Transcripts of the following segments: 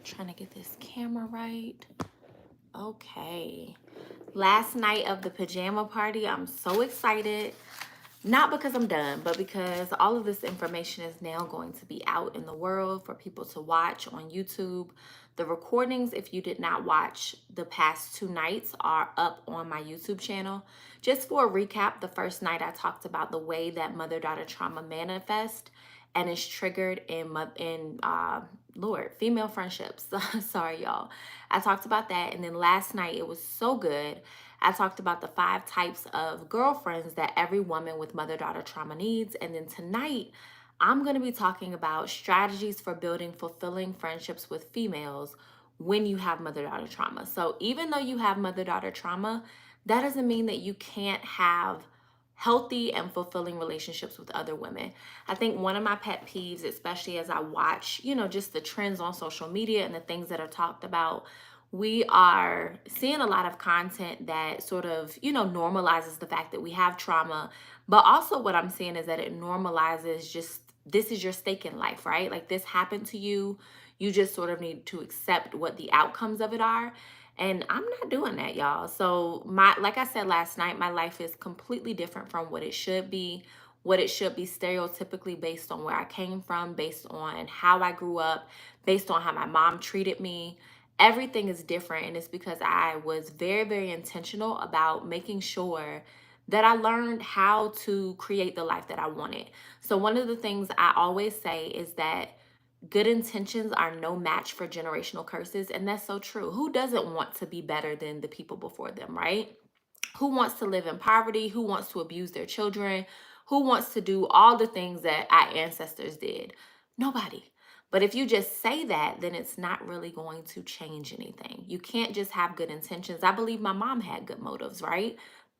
Trying to get this camera right. Okay. Last night of the pajama party, I'm so excited. Not because I'm done, but because all of this information is now going to be out in the world for people to watch on YouTube. The recordings, if you did not watch the past 2 nights, are up on my YouTube channel. Just for a recap, the first night I talked about the way that mother-daughter trauma manifests and is triggered in female friendships. Sorry, y'all. I talked about that, and then last night it was so good. I talked about the 5 types of girlfriends that every woman with mother-daughter trauma needs. And then tonight, I'm going to be talking about strategies for building fulfilling friendships with females when you have mother-daughter trauma. So even though you have mother-daughter trauma, that doesn't mean that you can't have healthy and fulfilling relationships with other women. I think one of my pet peeves, especially as I watch, just the trends on social media and the things that are talked about, we are seeing a lot of content that sort of, normalizes the fact that we have trauma. But also what I'm seeing is that it normalizes just, this is your stake in life, right? Like, this happened to you. You just sort of need to accept what the outcomes of it are. And I'm not doing that, y'all. So like I said last night, my life is completely different from what it should be. What it should be stereotypically based on where I came from, based on how I grew up, based on how my mom treated me. Everything is different, and it's because I was very, very intentional about making sure that I learned how to create the life that I wanted. So one of the things I always say is that good intentions are no match for generational curses, and that's so true. Who doesn't want to be better than the people before them, right? Who wants to live in poverty? Who wants to abuse their children? Who wants to do all the things that our ancestors did? Nobody. But if you just say that, then it's not really going to change anything. You can't just have good intentions. I believe my mom had good motives, right?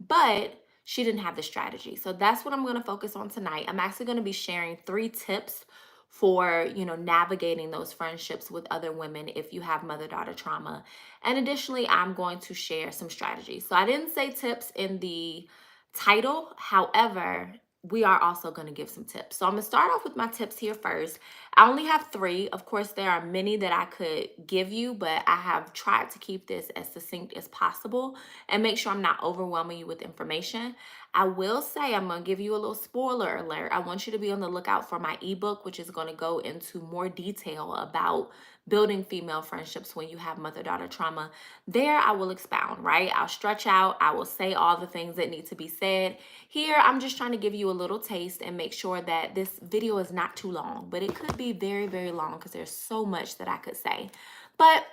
But she didn't have the strategy. So that's what I'm going to focus on tonight. I'm actually going to be sharing 3 tips for, navigating those friendships with other women if you have mother-daughter trauma. And additionally, I'm going to share some strategies. So I didn't say tips in the title. However, we are also going to give some tips. So I'm going to start off with my tips here first. I only have 3. Of course, there are many that I could give you, but I have tried to keep this as succinct as possible and make sure I'm not overwhelming you with information. I will say, I'm going to give you a little spoiler alert. I want you to be on the lookout for my ebook, which is going to go into more detail about building female friendships when you have mother-daughter trauma. There, I will expound, right? I'll stretch out. I will say all the things that need to be said. Here, I'm just trying to give you a little taste and make sure that this video is not too long, but it could be very, very long because there's so much that I could say. But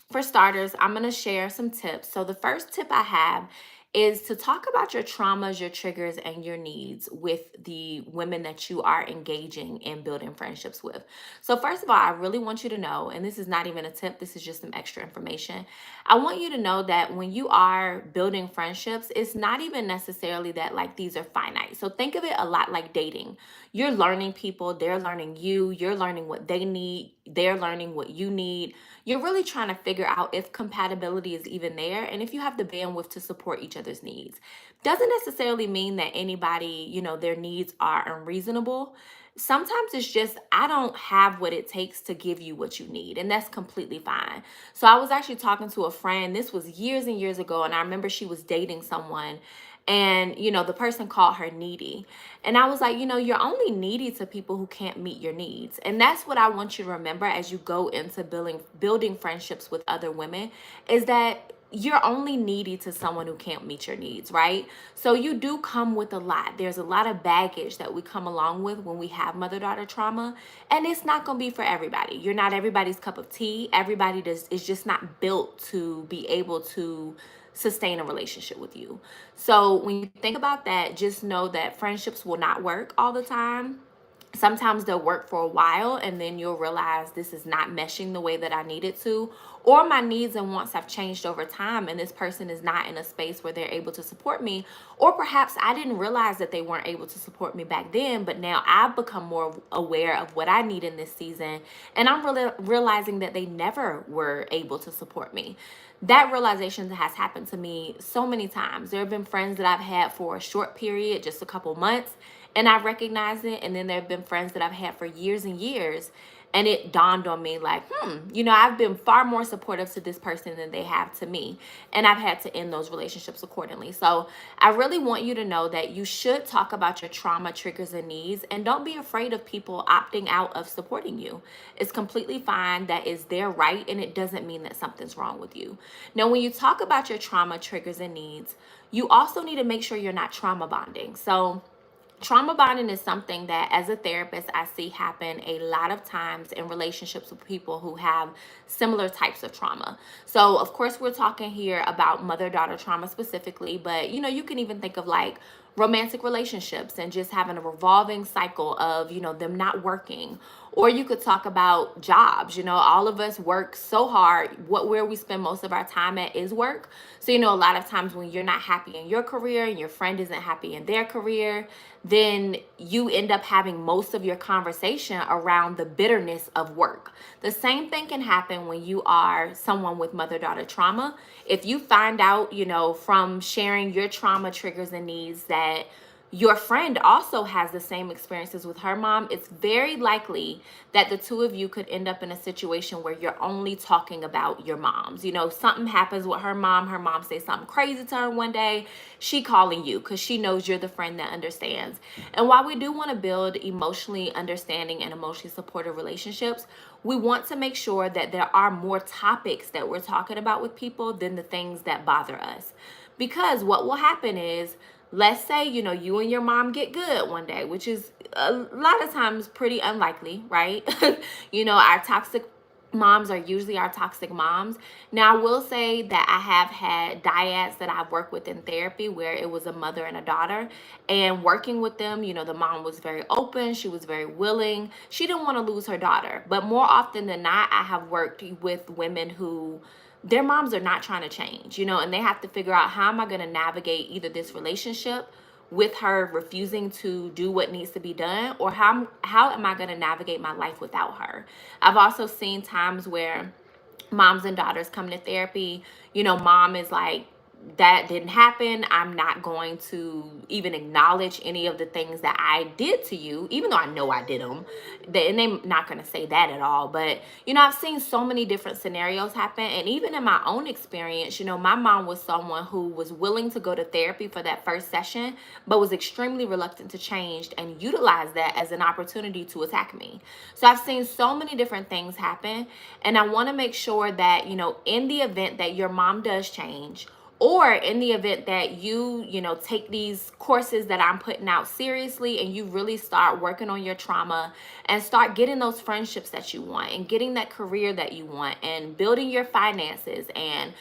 for starters, I'm going to share some tips. So the first tip I have is to talk about your traumas, your triggers, and your needs with the women that you are engaging in building friendships with. So first of all, I really want you to know, and this is not even a tip, this is just some extra information. I want you to know that when you are building friendships, it's not even necessarily that like these are finite. So think of it a lot like dating. You're learning people, they're learning you, you're learning what they need, they're learning what you need. You're really trying to figure out if compatibility is even there and if you have the bandwidth to support each other's needs. Doesn't necessarily mean that anybody, their needs are unreasonable. Sometimes it's just, I don't have what it takes to give you what you need, and that's completely fine. So I was actually talking to a friend, this was years and years ago, and I remember she was dating someone, and the person called her needy. And I was like, you're only needy to people who can't meet your needs. And that's what I want you to remember as you go into building friendships with other women, is that you're only needy to someone who can't meet your needs, right? So you do come with a lot. There's a lot of baggage that we come along with when we have mother-daughter trauma, and it's not going to be for everybody. You're not everybody's cup of tea. Everybody is just not built to be able to sustain a relationship with you. So when you think about that, just know that friendships will not work all the time. Sometimes they'll work for a while, and then you'll realize this is not meshing the way that I need it to, or my needs and wants have changed over time and this person is not in a space where they're able to support me, or perhaps I didn't realize that they weren't able to support me back then, but now I've become more aware of what I need in this season, and I'm really realizing that they never were able to support me. That realization has happened to me so many times. There have been friends that I've had for a short period, just a couple months, and I recognize it. And then there have been friends that I've had for years and years, And it dawned on me like, I've been far more supportive to this person than they have to me. And I've had to end those relationships accordingly. So I really want you to know that you should talk about your trauma, triggers, and needs. And don't be afraid of people opting out of supporting you. It's completely fine. That is their right. And it doesn't mean that something's wrong with you. Now, when you talk about your trauma, triggers, and needs, you also need to make sure you're not trauma bonding. So trauma bonding is something that as a therapist I see happen a lot of times in relationships with people who have similar types of trauma. So of course we're talking here about mother-daughter trauma specifically, but you can even think of like romantic relationships and just having a revolving cycle of them not working. Or you could talk about jobs. All of us work so hard. Where we spend most of our time at is work. So a lot of times when you're not happy in your career and your friend isn't happy in their career, then you end up having most of your conversation around the bitterness of work. The same thing can happen when you are someone with mother-daughter trauma. If you find out, from sharing your trauma, triggers, and needs that your friend also has the same experiences with her mom, it's very likely that the two of you could end up in a situation where you're only talking about your moms. Something happens with her mom says something crazy to her one day, she calling you because she knows you're the friend that understands. And while we do want to build emotionally understanding and emotionally supportive relationships, we want to make sure that there are more topics that we're talking about with people than the things that bother us. Because what will happen is, let's say, you and your mom get good one day, which is a lot of times pretty unlikely, right? Our toxic moms are usually our toxic moms. Now, I will say that I have had dyads that I've worked with in therapy where it was a mother and a daughter. And working with them, the mom was very open. She was very willing. She didn't want to lose her daughter. But more often than not, I have worked with women who their moms are not trying to change, and they have to figure out, how am I going to navigate either this relationship with her refusing to do what needs to be done, or how am I going to navigate my life without her? I've also seen times where moms and daughters come to therapy, mom is like, that didn't happen. I'm not going to even acknowledge any of the things that I did to you, even though I know I did them. And they're not going to say that at all. But, I've seen so many different scenarios happen. And even in my own experience, my mom was someone who was willing to go to therapy for that first session, but was extremely reluctant to change and utilize that as an opportunity to attack me. So I've seen so many different things happen. And I want to make sure that, in the event that your mom does change, or in the event that you take these courses that I'm putting out seriously and you really start working on your trauma and start getting those friendships that you want and getting that career that you want and building your finances and,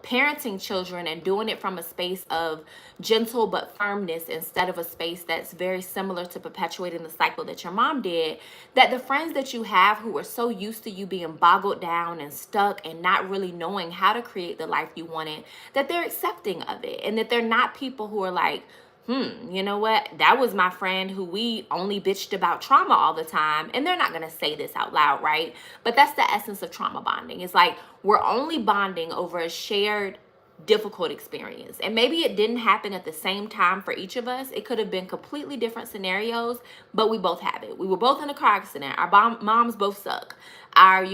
parenting children and doing it from a space of gentle but firmness instead of a space that's very similar to perpetuating the cycle that your mom did, that the friends that you have who are so used to you being boggled down and stuck and not really knowing how to create the life you wanted, that they're accepting of it, and that they're not people who are like, you know what, that was my friend who we only bitched about trauma all the time. And they're not going to say this out loud, right? But that's the essence of trauma bonding. It's like we're only bonding over a shared difficult experience. And maybe it didn't happen at the same time for each of us. It could have been completely different scenarios, but we both have it. We were both in a car accident. Our moms both suck. Our,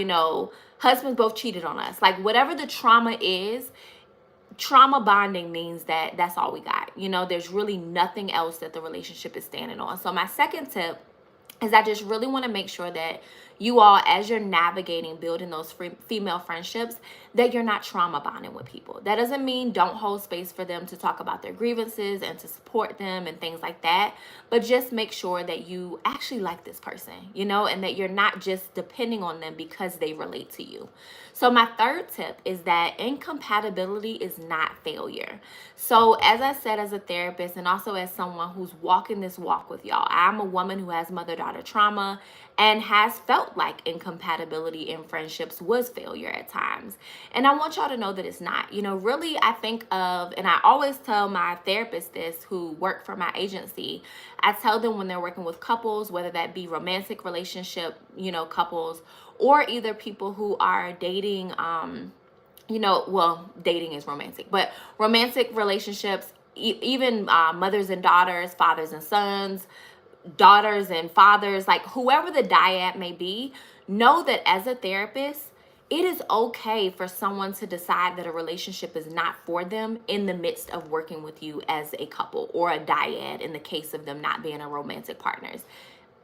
husbands both cheated on us. Like whatever the trauma is, trauma bonding means that that's all we got. There's really nothing else that the relationship is standing on. So my second tip is I just really want to make sure that you all, as you're navigating building those female friendships, that you're not trauma bonding with people. That doesn't mean don't hold space for them to talk about their grievances and to support them and things like that, but just make sure that you actually like this person, and that you're not just depending on them because they relate to you. So my third tip is that incompatibility is not failure. So as I said, as a therapist and also as someone who's walking this walk with y'all, I'm a woman who has mother-daughter trauma and has felt like incompatibility in friendships was failure at times. And I want y'all to know that it's not. Really, I think of, and I always tell my therapists this who work for my agency, I tell them when they're working with couples, whether that be romantic relationship, couples, or either people who are dating, dating is romantic, but romantic relationships, even mothers and daughters, fathers and sons, daughters and fathers, like whoever the dyad may be, know that as a therapist, it is okay for someone to decide that a relationship is not for them in the midst of working with you as a couple or a dyad in the case of them not being a romantic partners.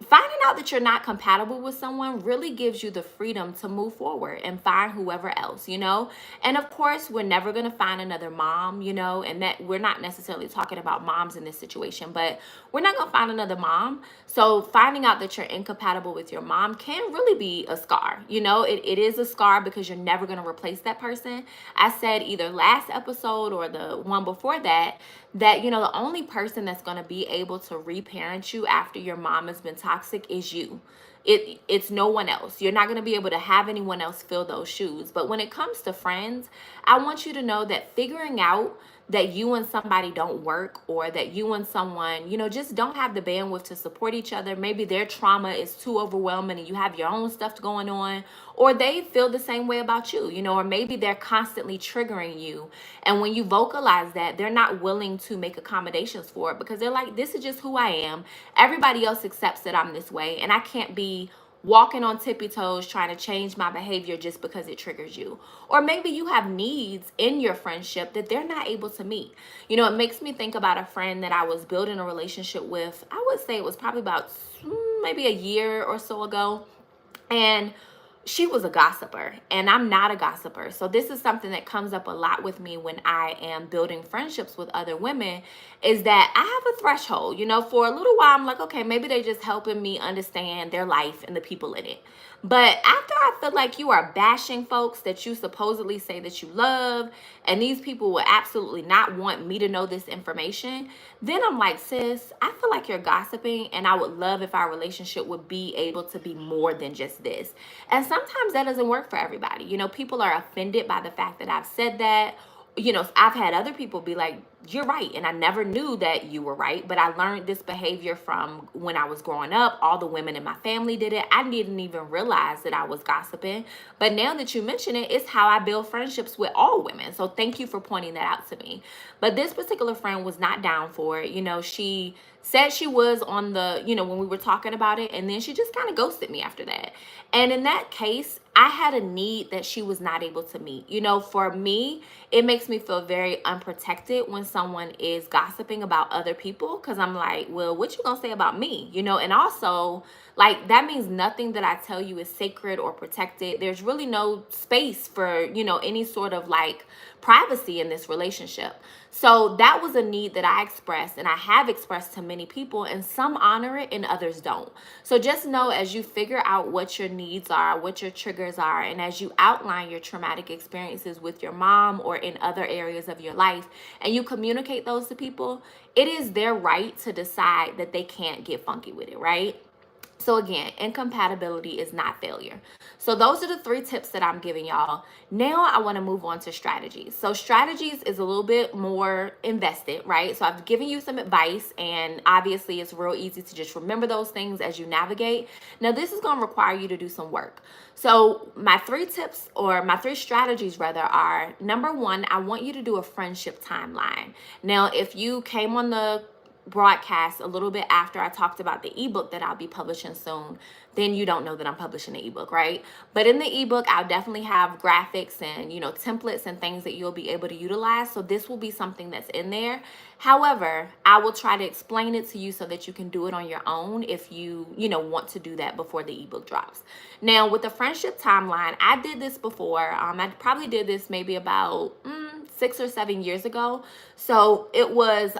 Finding out that you're not compatible with someone really gives you the freedom to move forward and find whoever else, And of course, we're never going to find another mom, and that we're not necessarily talking about moms in this situation, but we're not going to find another mom. So finding out that you're incompatible with your mom can really be a scar, It is a scar because you're never going to replace that person. I said either last episode or the one before that, the only person that's going to be able to reparent you after your mom has been toxic is you. It's no one else. You're not going to be able to have anyone else fill those shoes. But when it comes to friends, I want you to know that figuring out that you and somebody don't work, or that you and someone, just don't have the bandwidth to support each other. Maybe their trauma is too overwhelming and you have your own stuff going on, or they feel the same way about you, or maybe they're constantly triggering you. And when you vocalize that, they're not willing to make accommodations for it because they're like, this is just who I am. Everybody else accepts that I'm this way, and I can't be walking on tippy toes trying to change my behavior just because it triggers you. Or maybe you have needs in your friendship that they're not able to meet. It makes me think about a friend that I was building a relationship with. I would say it was probably about maybe a year or so ago. And she was a gossiper, and I'm not a gossiper. So this is something that comes up a lot with me when I am building friendships with other women, is that I have a threshold. For a little while I'm like, okay, maybe they're just helping me understand their life and the people in it. But after I feel like you are bashing folks that you supposedly say that you love, and these people will absolutely not want me to know this information, then I'm like, sis, I feel like you're gossiping, and I would love if our relationship would be able to be more than just this. And sometimes that doesn't work for everybody. People are offended by the fact that I've said that. I've had other people be like, you're right, and I never knew that you were right, but I learned this behavior from when I was growing up. All the women in my family did it. I didn't even realize that I was gossiping, but now that you mention it, it's how I build friendships with all women. So thank you for pointing that out to me. But this particular friend was not down for it. She said she was on the, when we were talking about it, and then she just kind of ghosted me after that. And in that case, I had a need that she was not able to meet. For me, it makes me feel very unprotected when someone is gossiping about other people, because I'm like, well, what you gonna say about me? And also, like, that means nothing that I tell you is sacred or protected. There's really no space for, any sort of like privacy in this relationship. So that was a need that I expressed, and I have expressed to many people, and some honor it and others don't. So just know, as you figure out what your needs are, what your triggers are, and as you outline your traumatic experiences with your mom or in other areas of your life, and you communicate those to people, it is their right to decide that they can't get funky with it, right? So again, incompatibility is not failure. So those are the 3 tips that I'm giving y'all. Now I want to move on to strategies. So strategies is a little bit more invested, right? So I've given you some advice, and obviously it's real easy to just remember those things as you navigate. Now this is going to require you to do some work. So my 3 tips, or my 3 strategies rather, are: number 1, I want you to do a friendship timeline. Now, if you came on the broadcast a little bit after I talked about the ebook that I'll be publishing soon, then you don't know that I'm publishing the ebook, right? But in the ebook, I'll definitely have graphics and, templates and things that you'll be able to utilize. So this will be something that's in there. However, I will try to explain it to you so that you can do it on your own if you, want to do that before the ebook drops. Now, with the friendship timeline, I did this before. I probably did this maybe about 6 or 7 years ago. So it was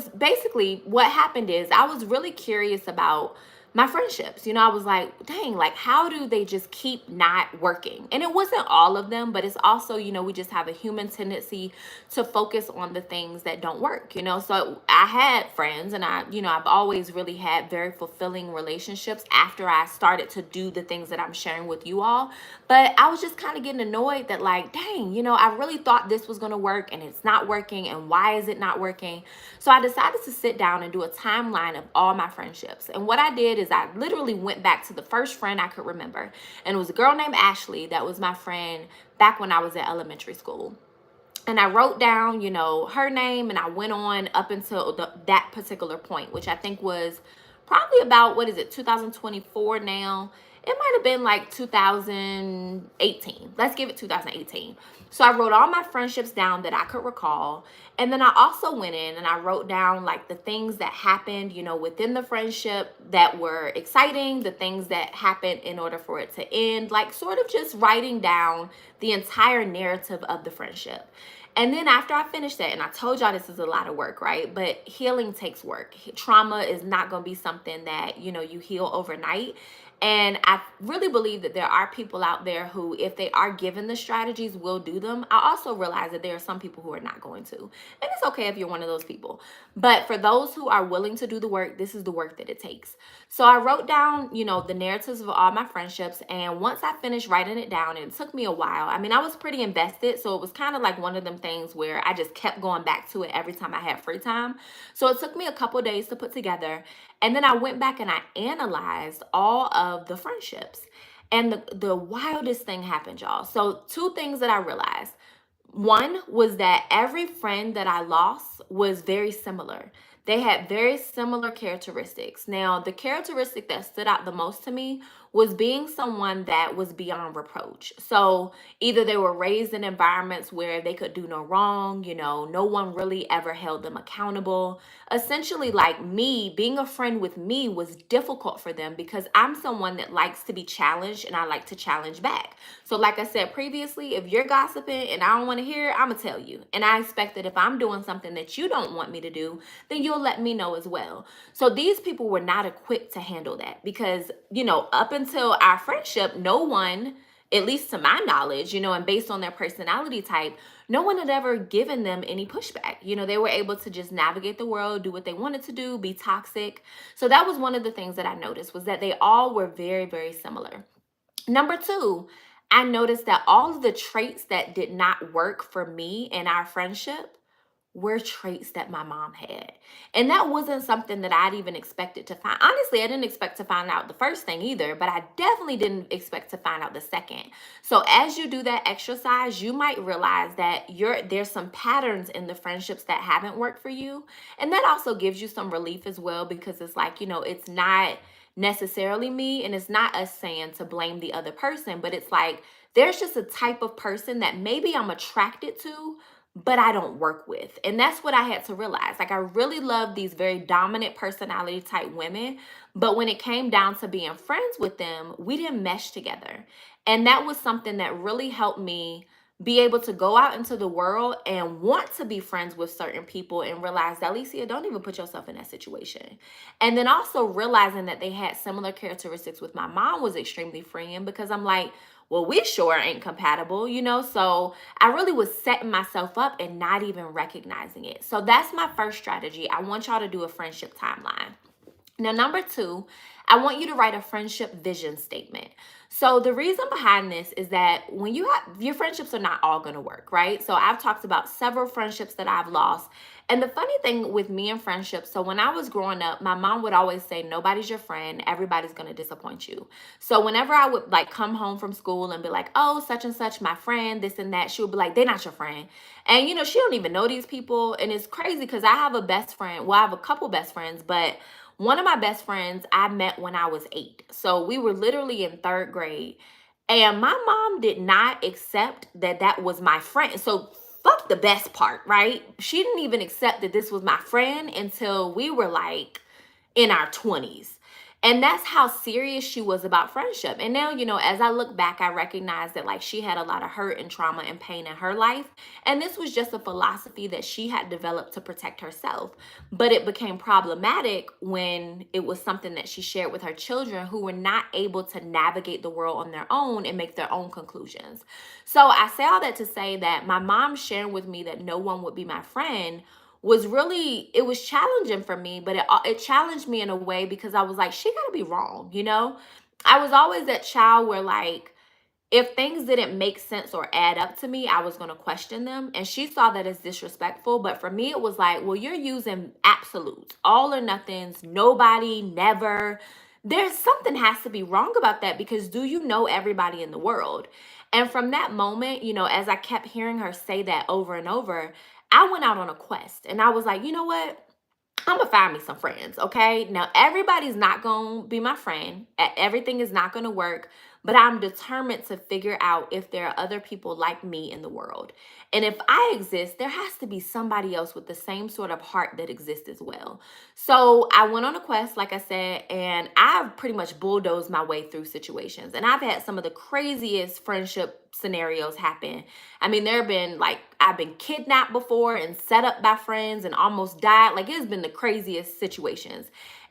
basically, what happened is, I was really curious about my friendships. I was like, dang, like, how do they just keep not working? And it wasn't all of them, but it's also, we just have a human tendency to focus on the things that don't work, So I had friends, and I've always really had very fulfilling relationships after I started to do the things that I'm sharing with you all. But I was just kind of getting annoyed that, like, dang, I really thought this was going to work, and it's not working. And why is it not working? So I decided to sit down and do a timeline of all my friendships. And what I did is I literally went back to the first friend I could remember. And it was a girl named Ashley that was my friend back when I was at elementary school. And I wrote down, her name, and I went on up until that particular point, which I think was probably about, what is it, 2024 now. It might have been like 2018. Let's give it 2018. So I wrote all my friendships down that I could recall. And then I also went in and I wrote down like the things that happened, within the friendship that were exciting, the things that happened in order for it to end, like sort of just writing down the entire narrative of the friendship. And then after I finished that, and I told y'all this is a lot of work, right? But healing takes work. Trauma is not going to be something that, you heal overnight. And I really believe that there are people out there who, if they are given the strategies, will do them. I also realize that there are some people who are not going to. And it's okay if you're one of those people. But for those who are willing to do the work, this is the work that it takes. So I wrote down, the narratives of all my friendships. And once I finished writing it down, and it took me a while. I mean, I was pretty invested. So it was kind of like one of them things where I just kept going back to it every time I had free time. So it took me a couple days to put together. And then I went back and I analyzed all of the friendships. And the wildest thing happened, y'all. So two things that I realized. One was that every friend that I lost was very similar. They had very similar characteristics. Now, the characteristic that stood out the most to me was being someone that was beyond reproach. So either they were raised in environments where they could do no wrong, no one really ever held them accountable. Essentially, like me, being a friend with me was difficult for them because I'm someone that likes to be challenged and I like to challenge back. So like I said previously, if you're gossiping and I don't want to hear it, I'm going to tell you. And I expect that if I'm doing something that you don't want me to do, then you'll let me know as well. So these people were not equipped to handle that because, up until our friendship, no one, at least to my knowledge, and based on their personality type, no one had ever given them any pushback. They were able to just navigate the world, do what they wanted to do, be toxic. So that was one of the things that I noticed, was that they all were very, very similar. Number two, I noticed that all of the traits that did not work for me in our friendship were traits that my mom had. And that wasn't something that I'd even expected to find. Honestly, I didn't expect to find out the first thing either, but I definitely didn't expect to find out the second. So as you do that exercise, you might realize that there's some patterns in the friendships that haven't worked for you. And that also gives you some relief as well, because it's like, it's not necessarily me, and it's not us saying to blame the other person, but it's like there's just a type of person that maybe I'm attracted to, but I don't work with. And that's what I had to realize. Like, I really love these very dominant personality type women, but when it came down to being friends with them, we didn't mesh together. And that was something that really helped me be able to go out into the world and want to be friends with certain people and realize, Dylesia, don't even put yourself in that situation. And then also realizing that they had similar characteristics with my mom was extremely freeing, because I'm like, well, we sure ain't compatible, So I really was setting myself up and not even recognizing it. So that's my first strategy. I want y'all to do a friendship timeline. Now, number two, I want you to write a friendship vision statement. So the reason behind this is that when you have, your friendships are not all going to work, right? So I've talked about several friendships that I've lost. And the funny thing with me and friendships, so when I was growing up, my mom would always say, nobody's your friend. Everybody's going to disappoint you. So whenever I would like come home from school and be like, oh, such and such, my friend, this and that, she would be like, they're not your friend. And, she don't even know these people. And it's crazy because I have a best friend. Well, I have a couple best friends, but one of my best friends I met when I was 8. So we were literally in 3rd grade. And my mom did not accept that that was my friend. So fuck the best part, right? She didn't even accept that this was my friend until we were like in our 20s. And that's how serious she was about friendship. And now, as I look back, I recognize that like she had a lot of hurt and trauma and pain in her life. And this was just a philosophy that she had developed to protect herself. But it became problematic when it was something that she shared with her children, who were not able to navigate the world on their own and make their own conclusions. So I say all that to say that my mom sharing with me that no one would be my friend was really, it was challenging for me, but it challenged me in a way because I was like, she gotta be wrong, I was always that child where like, if things didn't make sense or add up to me, I was going to question them. And she saw that as disrespectful. But for me, it was like, well, you're using absolutes, all or nothings, nobody, never. There's something has to be wrong about that, because do you know everybody in the world? And from that moment, as I kept hearing her say that over and over, I went out on a quest and I was like, you know what? I'm gonna find me some friends, okay? Now, everybody's not gonna be my friend. Everything is not gonna work, but I'm determined to figure out if there are other people like me in the world. And if I exist, there has to be somebody else with the same sort of heart that exists as well. So I went on a quest, like I said, and I've pretty much bulldozed my way through situations. And I've had some of the craziest friendship scenarios happen. I mean, there have been like, I've been kidnapped before and set up by friends and almost died. Like, it's been the craziest situations.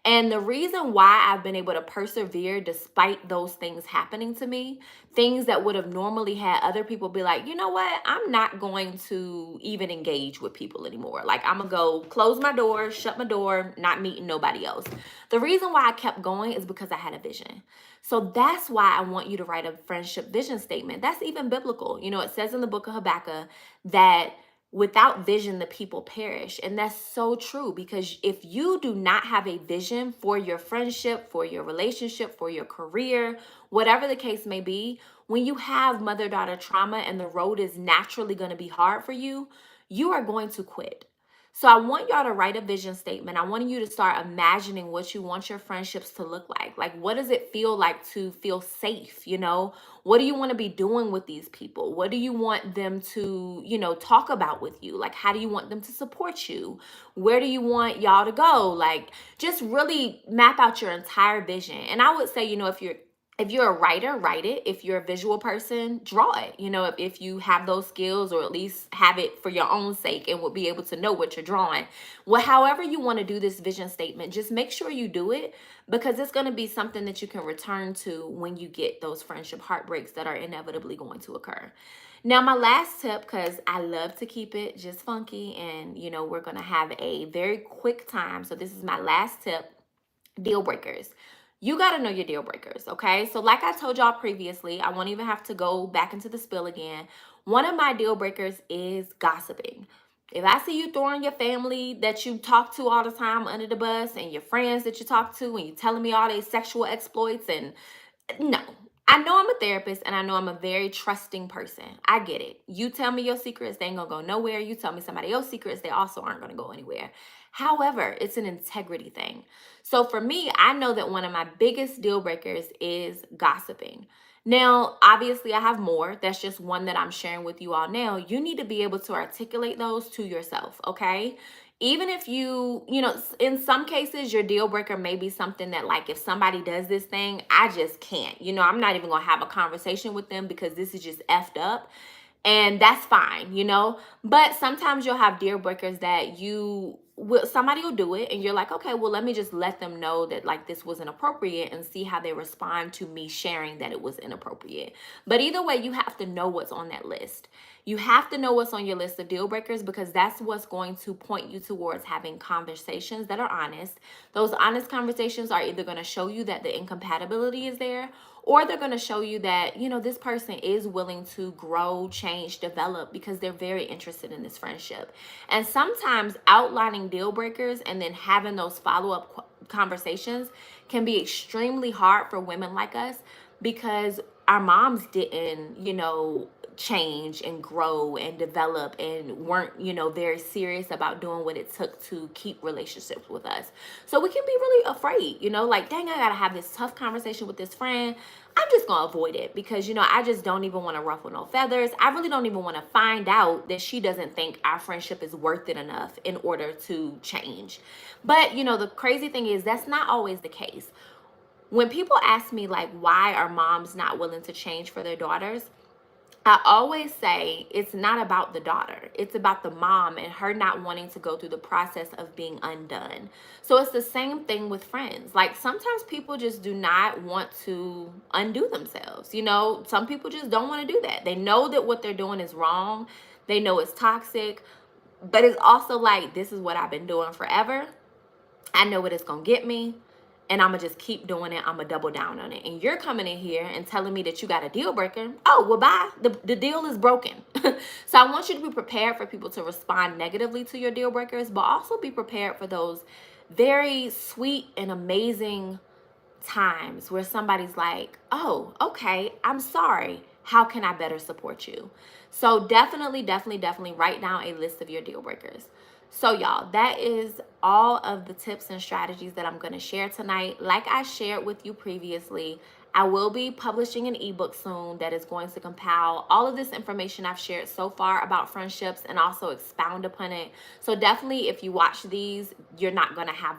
And the reason why I've been able to persevere despite those things happening to me, things that would have normally had other people be like, you know what, I'm not going to even engage with people anymore. Like, I'm gonna go close my door, shut my door, not meeting nobody else. The reason why I kept going is because I had a vision. So that's why I want you to write a friendship vision statement. That's even biblical. You know, it says in the book of Habakkuk that without vision, the people perish. And that's so true, because if you do not have a vision for your friendship, for your relationship, for your career, whatever the case may be, when you have mother-daughter trauma and the road is naturally going to be hard for you, you are going to quit. So I want y'all to write a vision statement. I want you to start imagining what you want your friendships to look like. Like, what does it feel like to feel safe? You know, what do you want to be doing with these people? What do you want them to, you know, talk about with you? Like, how do you want them to support you? Where do you want y'all to go? Like, just really map out your entire vision. And I would say, you know, if you're a writer, write it. If you're a visual person, draw it. You know, if you have those skills, or at least have it for your own sake and will be able to know what you're drawing. Well, however you want to do this vision statement, just make sure you do it, because it's going to be something that you can return to when you get those friendship heartbreaks that are inevitably going to occur. Now, my last tip, because I love to keep it just funky, and, you know, we're going to have a very quick time. So this is my last tip: deal breakers. You got to know your deal breakers, okay? So like I told y'all previously, I won't even have to go back into the spill again. One of my deal breakers is gossiping. If I see you throwing your family that you talk to all the time under the bus, and your friends that you talk to, and you telling me all these sexual exploits, and no. I know I'm a therapist, and I know I'm a very trusting person. I get it. You tell me your secrets, they ain't gonna go nowhere. You tell me somebody else's secrets, they also aren't gonna go anywhere. However, it's an integrity thing. So for me, I know that one of my biggest deal breakers is gossiping. Now, obviously, I have more. That's just one that I'm sharing with you all now. You need to be able to articulate those to yourself, okay? Even if you know, in some cases, your deal breaker may be something that, like, if somebody does this thing, I just can't. You know, I'm not even going to have a conversation with them because this is just effed up. And that's fine, you know. But sometimes you'll have deal breakers that somebody will do it, and you're like, okay, well, let me just let them know that, like, this was inappropriate, and see how they respond to me sharing that it was inappropriate. But either way, you have to know what's on that list. You have to know what's on your list of deal breakers, because that's what's going to point you towards having conversations that are honest. Those honest conversations are either going to show you that the incompatibility is there, or they're going to show you that, you know, this person is willing to grow, change, develop, because they're very interested in this friendship. And sometimes outlining deal breakers and then having those follow-up conversations can be extremely hard for women like us, because our moms didn't, you know, change and grow and develop, and weren't, you know, very serious about doing what it took to keep relationships with us. So we can be really afraid, you know, like, dang, I gotta have this tough conversation with this friend. I'm just gonna avoid it, because, you know, I just don't even want to ruffle no feathers. I really don't even want to find out that she doesn't think our friendship is worth it enough in order to change. But, you know, the crazy thing is, that's not always the case. When people ask me, like, why are moms not willing to change for their daughters, I always say it's not about the daughter. It's about the mom and her not wanting to go through the process of being undone. So it's the same thing with friends. Like, sometimes people just do not want to undo themselves. You know, some people just don't want to do that. They know that what they're doing is wrong. They know it's toxic. But it's also like, this is what I've been doing forever. I know what it's going to get me. And I'm going to just keep doing it. I'm going to double down on it. And you're coming in here and telling me that you got a deal breaker. Oh, well, bye. The deal is broken. So I want you to be prepared for people to respond negatively to your deal breakers, but also be prepared for those very sweet and amazing times where somebody's like, oh, okay, I'm sorry. How can I better support you? So definitely write down a list of your deal breakers. So y'all, that is all of the tips and strategies that I'm going to share tonight. Like I shared with you previously, I will be publishing an ebook soon that is going to compile all of this information I've shared so far about friendships and also expound upon it. So definitely, if you watch these, you're not going to have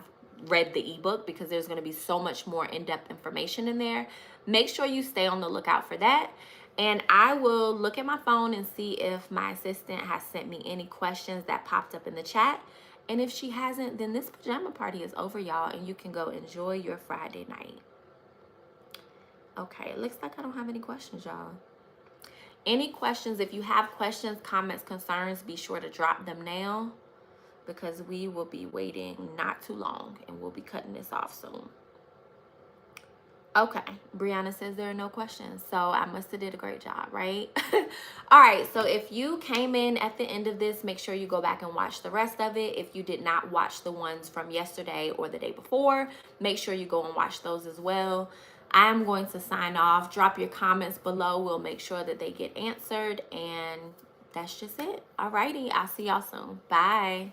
read the ebook because there's going to be so much more in-depth information in there. Make sure you stay on the lookout for that. And I will look at my phone and see if my assistant has sent me any questions that popped up in the chat. And if she hasn't, then this pajama party is over, y'all, and you can go enjoy your Friday night. Okay, it looks like I don't have any questions, y'all. Any questions? If you have questions, comments, concerns, be sure to drop them now because we will be waiting not too long and we'll be cutting this off soon. Okay, Brianna says there are no questions, so I must have did a great job, right? All right, so if you came in at the end of this, make sure you go back and watch the rest of it. If you did not watch the ones from yesterday or the day before, make sure you go and watch those as well. I'm going to sign off. Drop your comments below. We'll make sure that they get answered, and that's just it. All righty, I'll see y'all soon. Bye.